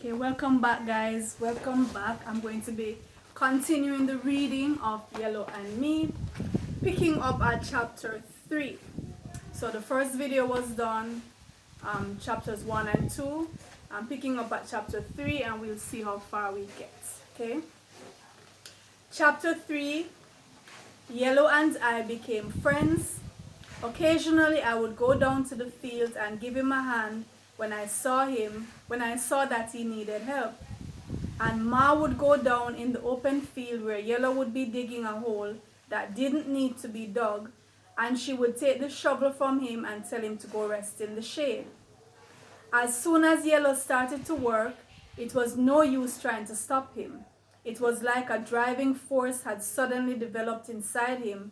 Okay, welcome back, guys. Welcome back. I'm going to be continuing the reading of Yellow and Me, picking up at chapter 3. So the first video was done, chapters 1 and 2. I'm picking up at chapter 3 and we'll see how far we get. Okay? Chapter 3, Yellow and I became friends. Occasionally I would go down to the field and give him a hand when I saw that he needed help. And Ma would go down in the open field where Yellow would be digging a hole that didn't need to be dug, and she would take the shovel from him and tell him to go rest in the shade. As soon as Yellow started to work, it was no use trying to stop him. It was like a driving force had suddenly developed inside him,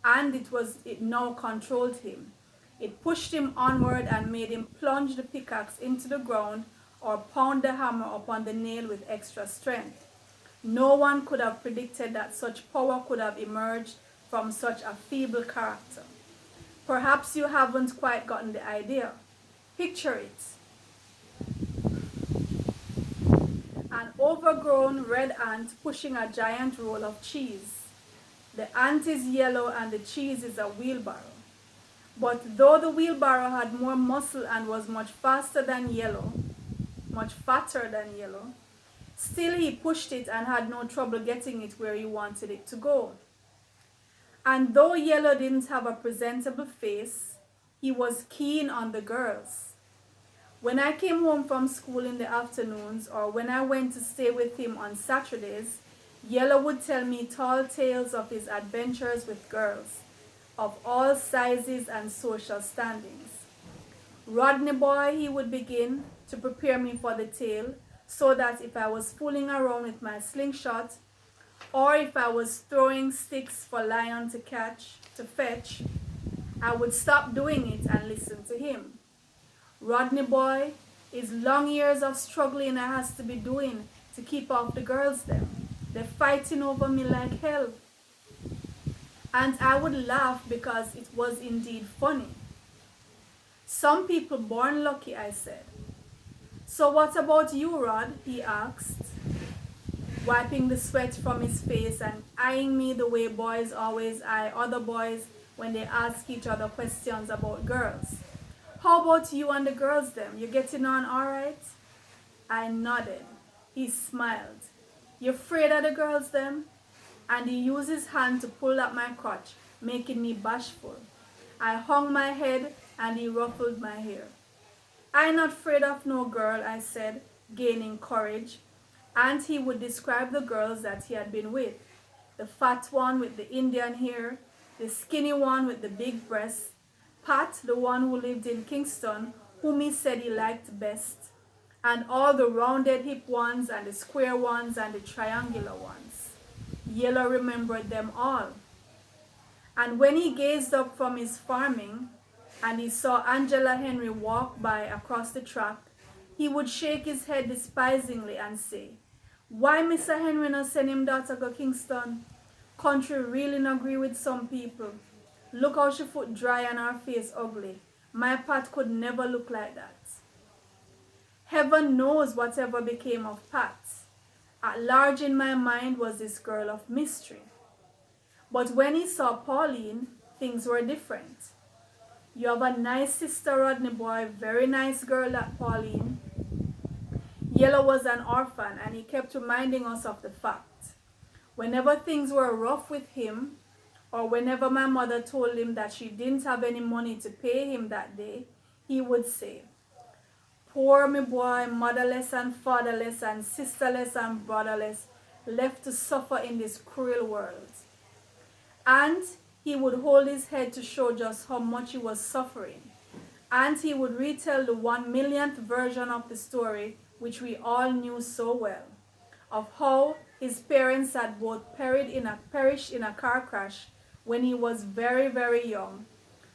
and it now controlled him. It pushed him onward and made him plunge the pickaxe into the ground or pound the hammer upon the nail with extra strength. No one could have predicted that such power could have emerged from such a feeble character. Perhaps you haven't quite gotten the idea. Picture it. An overgrown red ant pushing a giant roll of cheese. The ant is yellow and the cheese is a wheelbarrow. But though the wheelbarrow had more muscle and was much fatter than Yellow, still he pushed it and had no trouble getting it where he wanted it to go. And though Yellow didn't have a presentable face, he was keen on the girls. When I came home from school in the afternoons or when I went to stay with him on Saturdays, Yellow would tell me tall tales of his adventures with girls of all sizes and social standings. Rodney boy, he would begin to prepare me for the tale so that if I was fooling around with my slingshot or if I was throwing sticks for lion to fetch, I would stop doing it and listen to him. Rodney boy is long years of struggling I has to be doing to keep off the girls them. They're fighting over me like hell. And I would laugh because it was indeed funny. Some people born lucky, I said. So what about you, Rod? He asked, wiping the sweat from his face and eyeing me the way boys always eye other boys when they ask each other questions about girls. How about you and the girls them? You getting on all right? I nodded. He smiled. You afraid of the girls them? And he used his hand to pull at my crotch, making me bashful. I hung my head and he ruffled my hair. I'm not afraid of no girl, I said, gaining courage. And he would describe the girls that he had been with. The fat one with the Indian hair, the skinny one with the big breasts, Pat, the one who lived in Kingston, whom he said he liked best, and all the rounded hip ones and the square ones and the triangular ones. Yellow remembered them all. And when he gazed up from his farming and he saw Angela Henry walk by across the track, he would shake his head despisingly and say, "Why Mr. Henry no send him daughter go Kingston? Country really no agree with some people. Look how she foot dry and her face ugly. My Pat could never look like that." Heaven knows whatever became of Pat. At large in my mind was this girl of mystery. But when he saw Pauline, things were different. You have a nice sister, Rodney boy, very nice girl, that Pauline. Yellow was an orphan and he kept reminding us of the fact. Whenever things were rough with him, or whenever my mother told him that she didn't have any money to pay him that day, he would say, "Poor me boy, motherless and fatherless and sisterless and brotherless, left to suffer in this cruel world." And he would hold his head to show just how much he was suffering. And he would retell the 1,000,000th version of the story, which we all knew so well, of how his parents had both perished in a car crash when he was very, very young,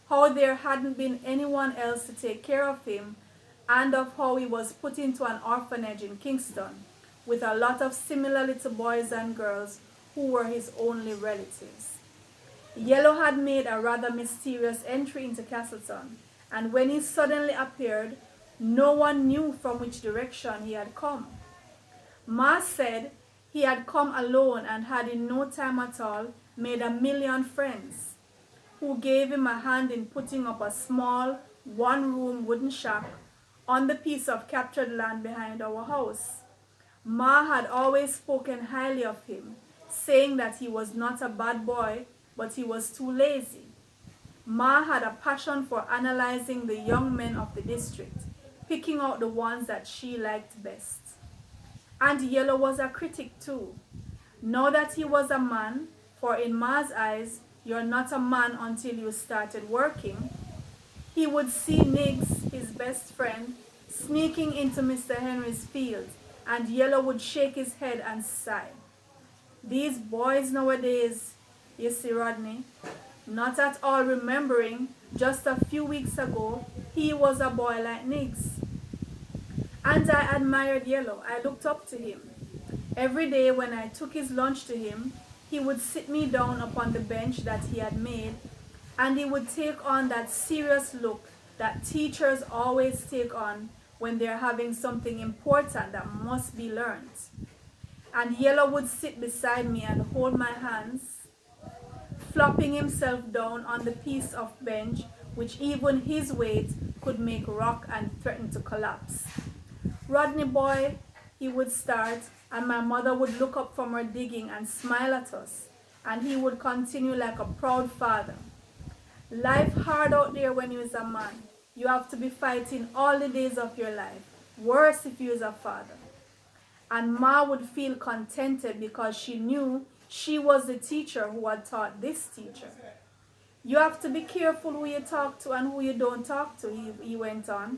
how there hadn't been anyone else to take care of him, and of how he was put into an orphanage in Kingston with a lot of similar little boys and girls who were his only relatives. Yellow had made a rather mysterious entry into Castleton, and when he suddenly appeared, No one knew from which direction he had come. Ma said he had come alone and had in no time at all made 1,000,000 friends, who gave him a hand in putting up a small, one-room wooden shack on the piece of captured land behind our house. Ma had always spoken highly of him, saying that he was not a bad boy, but he was too lazy. Ma had a passion for analyzing the young men of the district, picking out the ones that she liked best. And Yellow was a critic too. Now that he was a man, for in Ma's eyes, you're not a man until you started working, he would see Niggs, his best friend, sneaking into Mr. Henry's field, and Yellow would shake his head and sigh. These boys nowadays, you see Rodney, not at all remembering just a few weeks ago he was a boy like Niggs. And I admired Yellow. I looked up to him. Every day when I took his lunch to him, he would sit me down upon the bench that he had made, and he would take on that serious look that teachers always take on when they're having something important that must be learned. And Yellow would sit beside me and hold my hands, flopping himself down on the piece of bench which even his weight could make rock and threaten to collapse. Rodney boy, he would start, and my mother would look up from her digging and smile at us, and he would continue like a proud father. Life hard out there when you is a man. You have to be fighting all the days of your life. Worse if you is a father. And Ma would feel contented because she knew she was the teacher who had taught this teacher. You have to be careful who you talk to and who you don't talk to, he went on.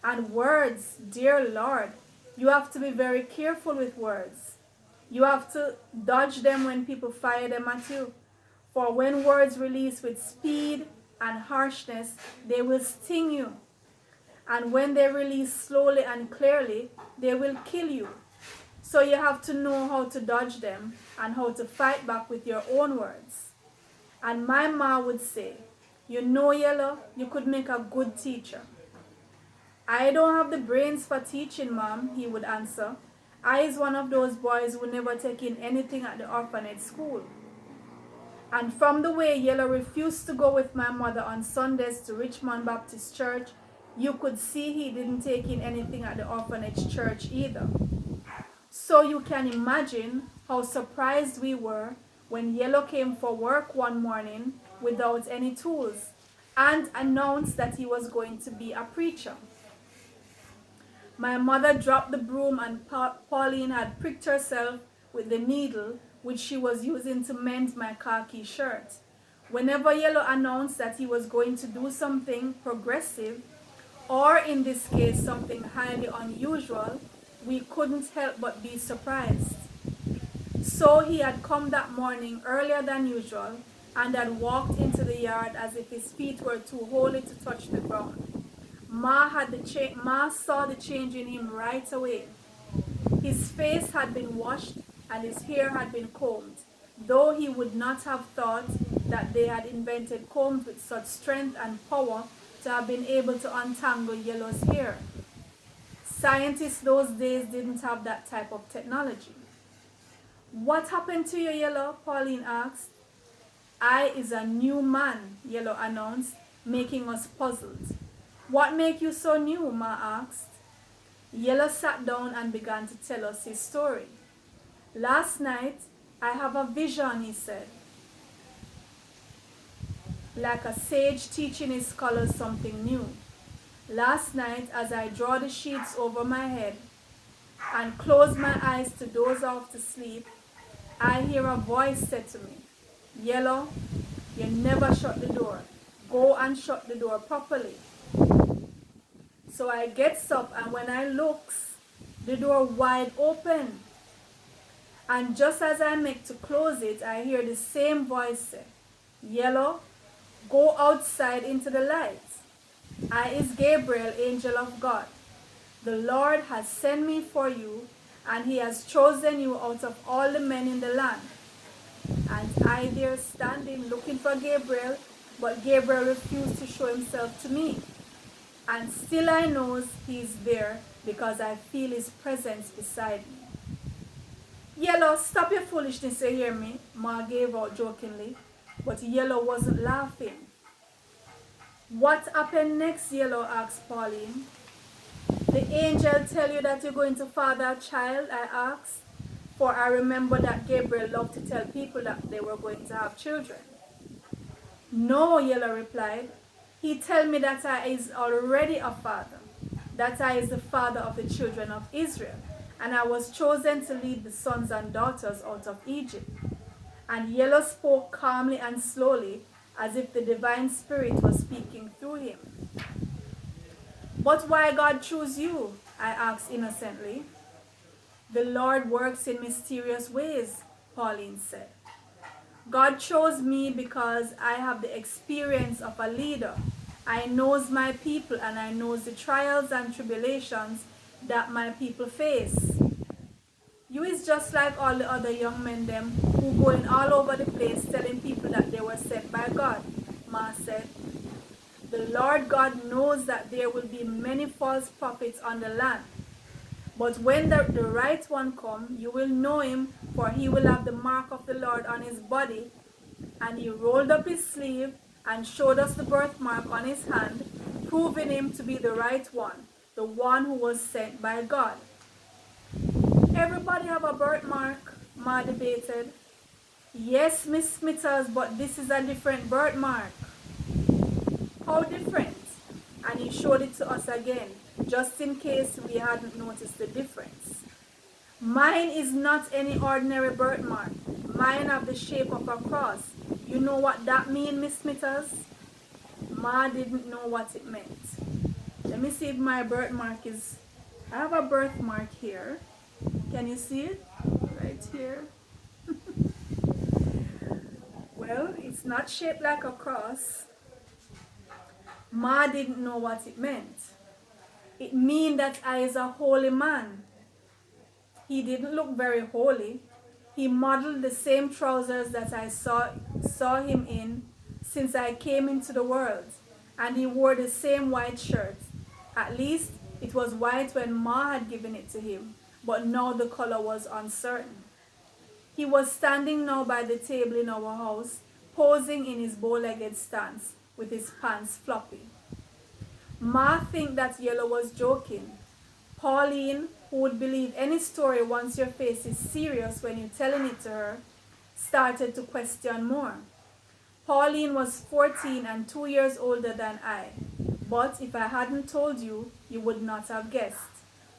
And words, dear Lord, you have to be very careful with words. You have to dodge them when people fire them at you. For when words release with speed and harshness, they will sting you. And when they release slowly and clearly, they will kill you. So you have to know how to dodge them and how to fight back with your own words. And my ma would say, you know, Yellow, you could make a good teacher. I don't have the brains for teaching, Mom, he would answer. I is one of those boys who never take in anything at the orphanage school. And from the way Yellow refused to go with my mother on Sundays to Richmond Baptist Church, you could see he didn't take in anything at the orphanage church either. So you can imagine how surprised we were when Yellow came for work one morning without any tools and announced that he was going to be a preacher. My mother dropped the broom and Pauline had pricked herself with the needle which she was using to mend my khaki shirt. Whenever Yellow announced that he was going to do something progressive, or in this case something highly unusual, we couldn't help but be surprised. So he had come that morning earlier than usual and had walked into the yard as if his feet were too holy to touch the ground. Ma saw the change in him right away. His face had been washed and his hair had been combed, though he would not have thought that they had invented combs with such strength and power to have been able to untangle Yellow's hair. Scientists those days didn't have that type of technology. What happened to you, Yellow? Pauline asked. I is a new man, Yellow announced, making us puzzled. What make you so new? Ma asked. Yellow sat down and began to tell us his story. Last night, I have a vision, he said. Like a sage teaching his scholars something new. Last night, as I draw the sheets over my head and close my eyes to doze off to sleep, I hear a voice say to me, Yellow, you never shut the door. Go and shut the door properly. So I gets up, and when I looks, the door wide open. And just as I make to close it, I hear the same voice say, Yellow, go outside into the light. I is Gabriel, angel of God. The Lord has sent me for you, and he has chosen you out of all the men in the land. And I there standing looking for Gabriel, but Gabriel refused to show himself to me. And still I knows he's there because I feel his presence beside me. Yellow, stop your foolishness, you hear me? Ma gave out jokingly, but Yellow wasn't laughing. What happened next, Yellow asked Pauline. The angel tell you that you're going to father a child, I asked, for I remember that Gabriel loved to tell people that they were going to have children. No, Yellow replied. He tell me that I is already a father, that I is the father of the children of Israel, and I was chosen to lead the sons and daughters out of Egypt. And Yellow spoke calmly and slowly, as if the divine spirit was speaking through him. But why God choose you? I asked innocently. The Lord works in mysterious ways, Pauline said. God chose me because I have the experience of a leader. I knows my people and I knows the trials and tribulations that my people face. You is just like all the other young men them who going all over the place telling people that they were sent by God, Ma said. The Lord God knows that there will be many false prophets on the land. But when the right one come, you will know him, for he will have the mark of the Lord on his body. And he rolled up his sleeve and showed us the birthmark on his hand, proving him to be the right one, the one who was sent by God. Everybody have a birthmark, Ma debated. Yes, Miss Smithers, but this is a different birthmark. How different? And he showed it to us again, just in case we hadn't noticed the difference. Mine is not any ordinary birthmark. Mine have the shape of a cross. You know what that means, Miss Smithers? Ma didn't know what it meant. Let me see if my birthmark is... I have a birthmark here. Can you see it? Right here. Well, it's not shaped like a cross. Ma didn't know what it meant. It means that I is a holy man. He didn't look very holy. He modeled the same trousers that I saw him in since I came into the world. And he wore the same white shirt. At least it was white when Ma had given it to him, but now the color was uncertain. He was standing now by the table in our house, posing in his bow-legged stance, with his pants floppy. Ma think that Yellow was joking. Pauline, who would believe any story once your face is serious when you're telling it to her, started to question more. Pauline was 14 and 2 years older than I, but if I hadn't told you, you would not have guessed.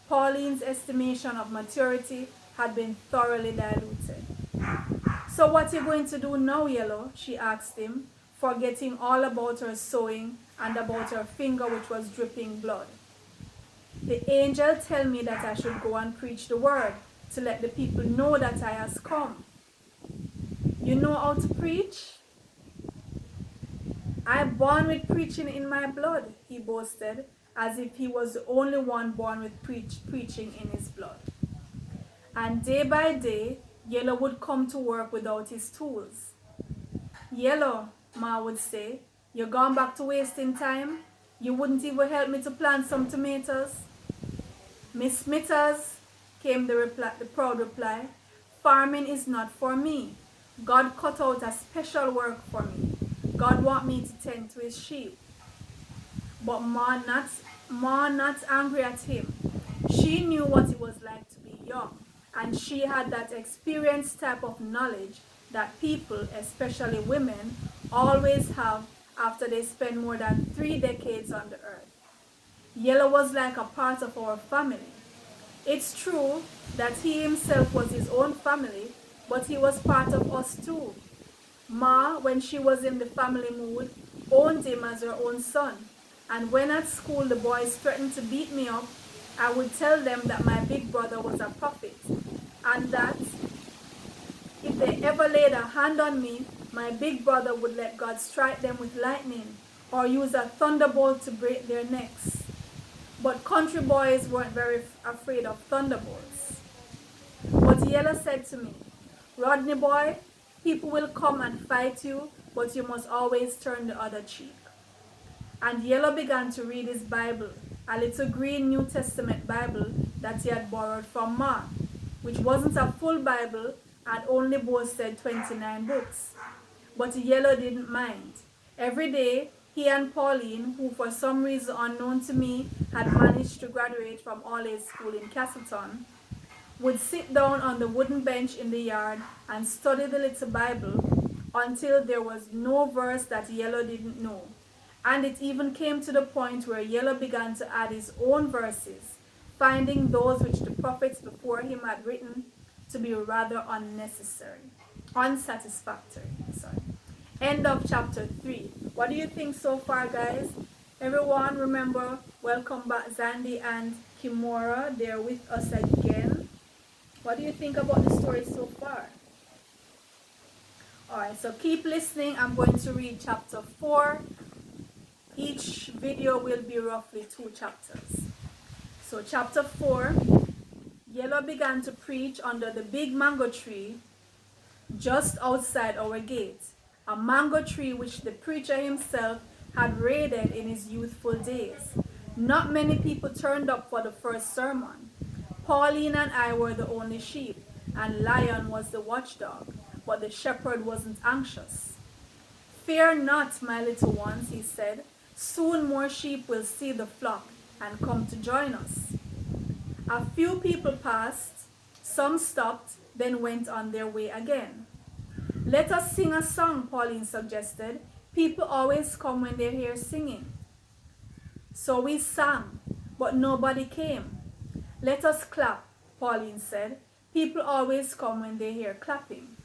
Pauline's estimation of maturity had been thoroughly diluted. So what are you going to do now, Yellow? She asked him, forgetting all about her sewing and about her finger which was dripping blood. The angel tell me that I should go and preach the word to let the people know that I has come. You know how to preach? I'm born with preaching in my blood, he boasted, as if he was the only one born with preaching in his blood. And day by day, Yellow would come to work without his tools. Yellow, Ma would say, you're gone back to wasting time? You wouldn't even help me to plant some tomatoes? Miss Smithers, came the proud reply, farming is not for me. God cut out a special work for me. God want me to tend to his sheep. But Ma not angry at him. She knew what it was like to be young, and she had that experienced type of knowledge that people, especially women, always have after they spend more than 3 decades on the earth. Yellow was like a part of our family. It's true that he himself was his own family, but he was part of us too. Ma, when she was in the family mood, owned him as her own son. And when at school the boys threatened to beat me up, I would tell them that my big brother was a prophet, and that if they ever laid a hand on me, my big brother would let God strike them with lightning or use a thunderbolt to break their necks. But country boys weren't very afraid of thunderbolts. But Yellow said to me, Rodney boy, people will come and fight you, but you must always turn the other cheek. And Yellow began to read his Bible, a little green New Testament Bible that he had borrowed from Ma, which wasn't a full Bible and only boasted 29 books. But Yellow didn't mind. Every day, he and Pauline, who for some reason unknown to me had managed to graduate from all-age school in Castleton, would sit down on the wooden bench in the yard and study the little Bible until there was no verse that Yellow didn't know. And it even came to the point where Yellow began to add his own verses, finding those which the prophets before him had written to be rather unsatisfactory. End of chapter 3. What do you think so far, guys? Everyone, remember, welcome back Zandy and Kimura. They're with us again. What do you think about the story so far? Alright, so keep listening. I'm going to read chapter 4. Each video will be roughly 2 chapters. So chapter 4, Yellow began to preach under the big mango tree just outside our gate. A mango tree which the preacher himself had raided in his youthful days. Not many people turned up for the first sermon. Pauline and I were the only sheep, and Lion was the watchdog, but the shepherd wasn't anxious. "Fear not, my little ones," he said. "Soon more sheep will see the flock and come to join us." A few people passed, some stopped, then went on their way again. "Let us sing a song," Pauline suggested. "People always come when they hear singing." So we sang, but nobody came. "Let us clap," Pauline said. "People always come when they hear clapping."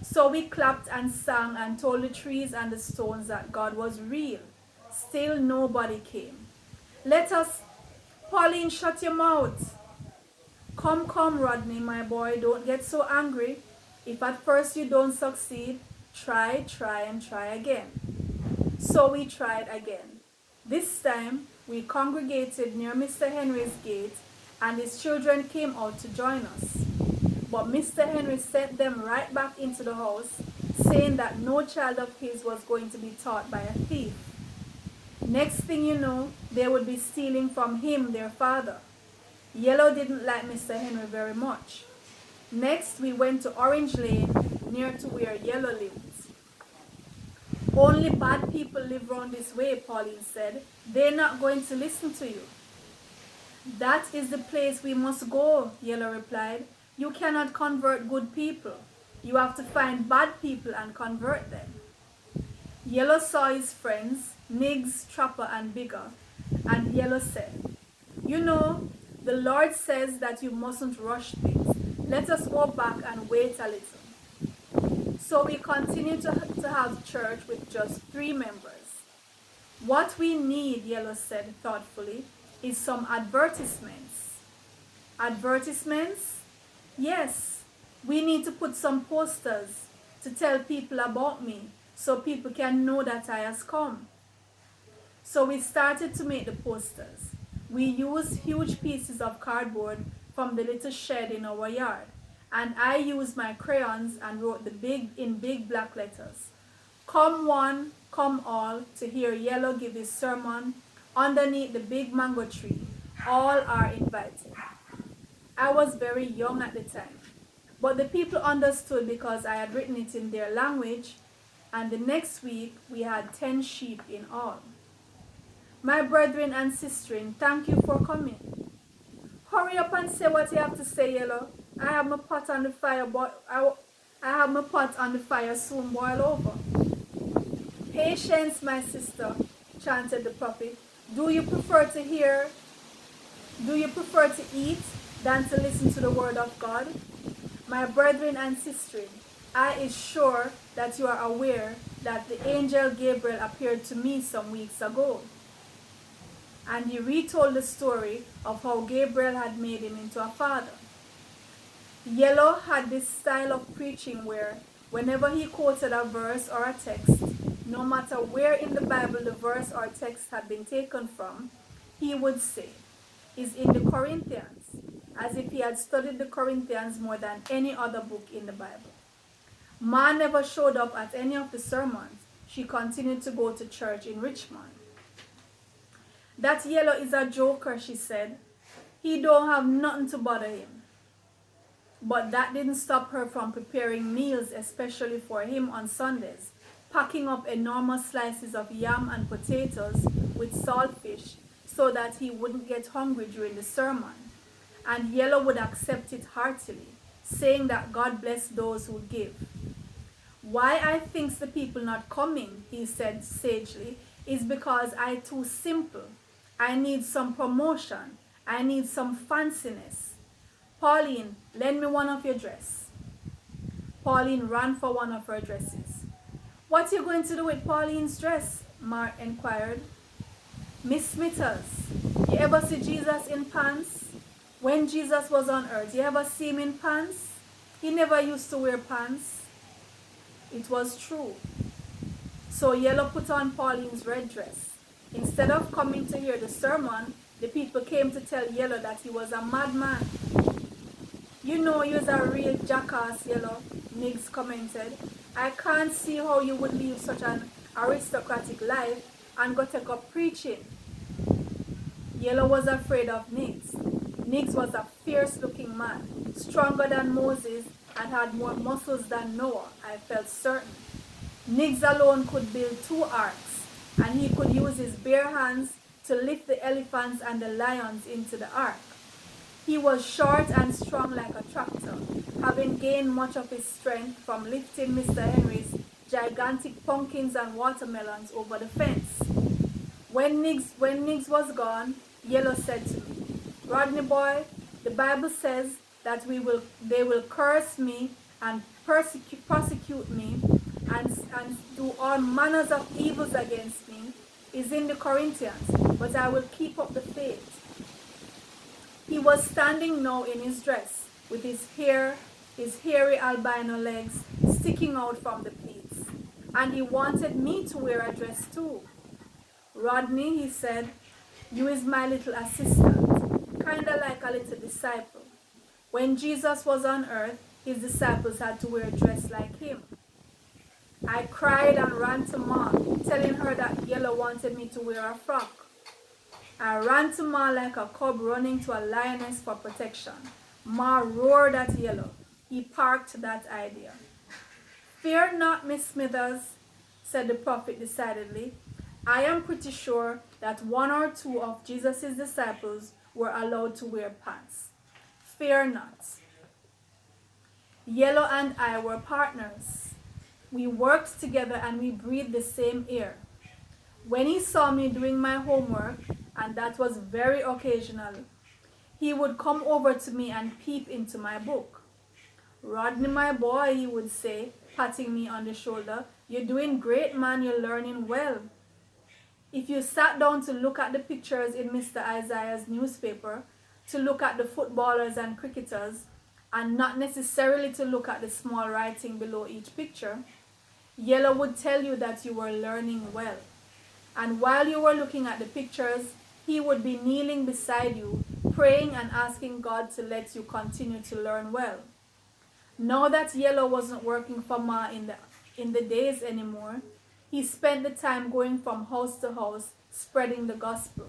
So we clapped and sang and told the trees and the stones that God was real. Still nobody came. Pauline, shut your mouth. Come, Rodney, my boy, don't get so angry. If at first you don't succeed, try again. So we tried again. This time, we congregated near Mr. Henry's gate, and his children came out to join us. But Mr. Henry sent them right back into the house, saying that no child of his was going to be taught by a thief. Next thing you know, they would be stealing from him, their father. Yellow didn't like Mr. Henry very much. Next, we went to Orange Lane, near to where Yellow lives. "Only bad people live round this way," Pauline said. "They're not going to listen to you." "That is the place we must go," Yellow replied. "You cannot convert good people. You have to find bad people and convert them." Yellow saw his friends, Niggs, Trapper, and Bigger, and Yellow said, "You know, the Lord says that you mustn't rush things. Let us go back and wait a little." So we continued to have church with just 3 members. "What we need," Yellow said thoughtfully, "is some advertisements." "Advertisements?" "Yes, we need to put some posters to tell people about me so people can know that I has come." So we started to make the posters. We used huge pieces of cardboard from the little shed in our yard, and I used my crayons and wrote in big black letters, "Come one, come all, to hear Yellow give his sermon underneath the big mango tree. All are invited." I was very young at the time, but the people understood because I had written it in their language, and the next week we had 10 sheep in all. "My brethren and sistren, thank you for coming." "Hurry up and say what you have to say, Yellow. I have my pot on the fire, soon boil over." "Patience, my sister," chanted the prophet. Do you prefer to eat than to listen to the word of God? My brethren and sistren, I is sure that you are aware that the angel Gabriel appeared to me some weeks ago." And he retold the story of how Gabriel had made him into a father. Yellow had this style of preaching where, whenever he quoted a verse or a text, no matter where in the Bible the verse or text had been taken from, he would say, "Is in the Corinthians," as if he had studied the Corinthians more than any other book in the Bible. Ma never showed up at any of the sermons. She continued to go to church in Richmond. That Yellow is a joker, she said. He don't have nothing to bother him. But that didn't stop her from preparing meals especially for him on Sundays, packing up enormous slices of yam and potatoes with saltfish so that he wouldn't get hungry during the sermon. And Yellow would accept it heartily, saying that God bless those who give. Why I thinks the people not coming, he said sagely, is because I too simple. I need some promotion. I need some fanciness. Pauline, lend me one of your dress. Pauline ran for one of her dresses. What are you going to do with Pauline's dress? Mark inquired. Miss Smithers, you ever see Jesus in pants? When Jesus was on earth, you ever see him in pants? He never used to wear pants. It was true. So Yellow put on Pauline's red dress. Instead of coming to hear the sermon, the people came to tell Yellow that he was a madman. You know you're a real jackass, Yellow, Niggs commented. I can't see how you would live such an aristocratic life and go take up preaching. Yellow was afraid of Niggs. Niggs was a fierce-looking man, stronger than Moses and had more muscles than Noah, I felt certain. Niggs alone could build 2 arks, and he could use his bare hands to lift the elephants and the lions into the ark. He was short and strong like a tractor, having gained much of his strength from lifting Mr. Henry's gigantic pumpkins and watermelons over the fence. When Niggs was gone, Yellow said to me, Rodney boy, the Bible says that they will curse me and prosecute me and do all manners of evils against me, is in the Corinthians, but I will keep up the faith. He was standing now in his dress, with his hairy albino legs sticking out from the pleats, and he wanted me to wear a dress too. Rodney, he said, you is my little assistant, kinda like a little disciple. When Jesus was on earth, his disciples had to wear a dress like him. I cried and ran to Ma, telling her that Yellow wanted me to wear a frock. I ran to Ma like a cub running to a lioness for protection. Ma roared at Yellow. He parked that idea. Fear not, Miss Smithers, said the prophet decidedly. I am pretty sure that 1 or 2 of Jesus' disciples were allowed to wear pants. Fear not. Yellow and I were partners. We worked together and we breathed the same air. When he saw me doing my homework, and that was very occasional, he would come over to me and peep into my book. Rodney, my boy, he would say, patting me on the shoulder, you're doing great, man, you're learning well. If you sat down to look at the pictures in Mr. Isaiah's newspaper, to look at the footballers and cricketers, and not necessarily to look at the small writing below each picture, Yellow would tell you that you were learning well. And while you were looking at the pictures, he would be kneeling beside you, praying and asking God to let you continue to learn well. Now that Yellow wasn't working for Ma in the days anymore, he spent the time going from house to house, spreading the gospel.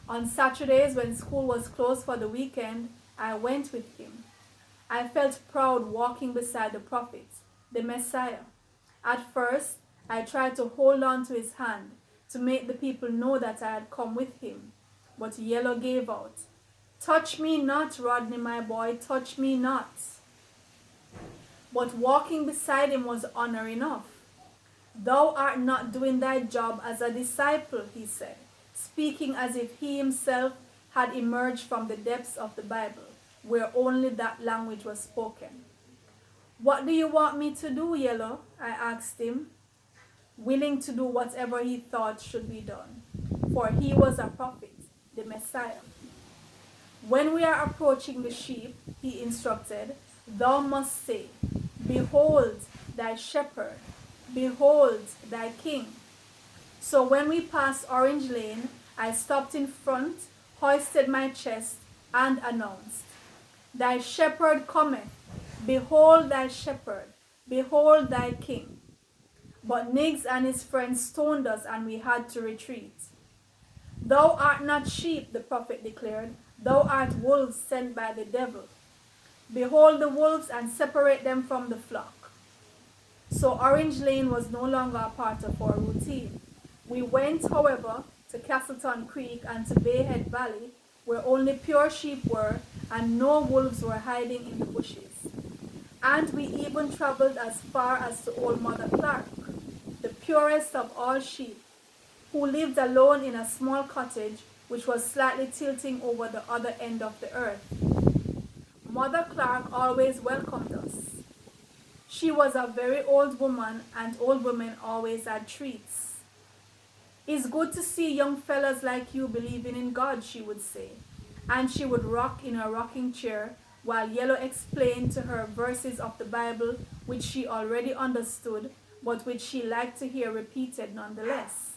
On Saturdays, when school was closed for the weekend, I went with him. I felt proud walking beside the prophet, the Messiah. At first, I tried to hold on to his hand to make the people know that I had come with him, but Yellow gave out. Touch me not, Rodney, my boy, touch me not. But walking beside him was honor enough. Thou art not doing thy job as a disciple, he said, speaking as if he himself had emerged from the depths of the Bible, where only that language was spoken. What do you want me to do, Yellow? I asked him, willing to do whatever he thought should be done, for he was a prophet, the Messiah. When we are approaching the sheep, he instructed, thou must say, behold thy shepherd, behold thy king. So when we passed Orange Lane, I stopped in front, hoisted my chest, and announced, thy shepherd cometh, behold thy shepherd, behold thy king. But Niggs and his friends stoned us and we had to retreat. Thou art not sheep, the prophet declared. Thou art wolves sent by the devil. Behold the wolves and separate them from the flock. So Orange Lane was no longer a part of our routine. We went, however, to Castleton Creek and to Bayhead Valley, where only pure sheep were and no wolves were hiding in the bushes. And we even traveled as far as to Old Mother Clark, the purest of all sheep, who lived alone in a small cottage which was slightly tilting over the other end of the earth. Mother Clark always welcomed us. She was a very old woman, and old women always had treats. It's good to see young fellas like you believing in God, she would say. And she would rock in her rocking chair while Yellow explained to her verses of the Bible which she already understood, but which she liked to hear repeated nonetheless.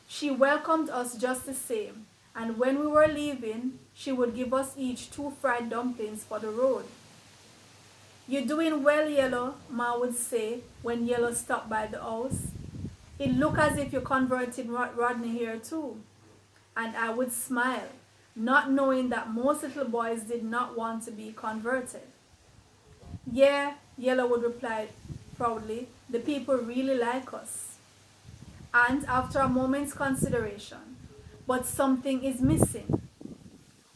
She welcomed us just the same, and when we were leaving, she would give us each 2 fried dumplings for the road. "You're doing well, Yellow," Ma would say when Yellow stopped by the house. "It looked as if you converted Rodney here too." And I would smile, not knowing that most little boys did not want to be converted. "Yeah," Yellow would reply proudly, "the people really like us." And after a moment's consideration, "But something is missing."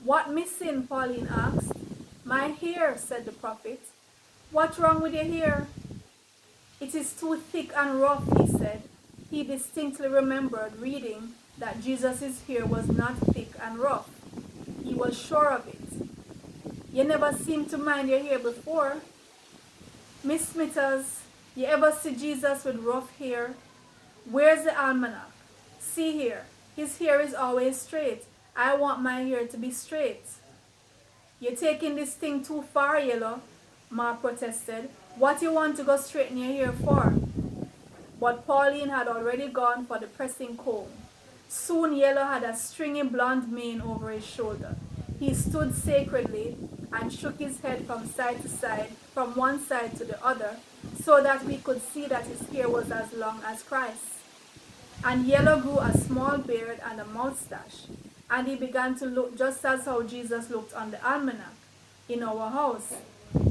"What missing?" Pauline asked. "My hair," said the prophet. "What's wrong with your hair?" "It is too thick and rough," he said. He distinctly remembered reading that Jesus' hair was not thick and rough. He was sure of it. "You never seemed to mind your hair before." "Miss Smithers, you ever see Jesus with rough hair? Where's the almanac? See here, his hair is always straight. I want my hair to be straight." "You're taking this thing too far, Yellow," Ma protested. "What you want to go straighten your hair for?" But Pauline had already gone for the pressing comb. Soon Yellow had a stringy blonde mane over his shoulder. He stood sacredly and shook his head from side to side, from one side to the other, so that we could see that his hair was as long as Christ. And Yellow grew a small beard and a moustache, and he began to look just as how Jesus looked on the almanac in our house,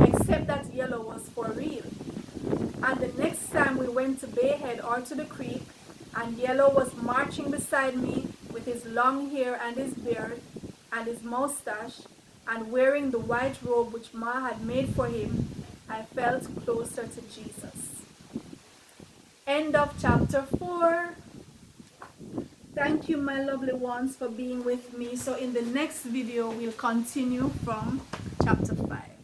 except that Yellow was for real. And the next time we went to Bayhead or to the creek, and Yellow was marching beside me with his long hair and his beard and his moustache, and wearing the white robe which Ma had made for him, I felt closer to Jesus. End of chapter 4. Thank you, my lovely ones, for being with me. So in the next video, we'll continue from chapter 5.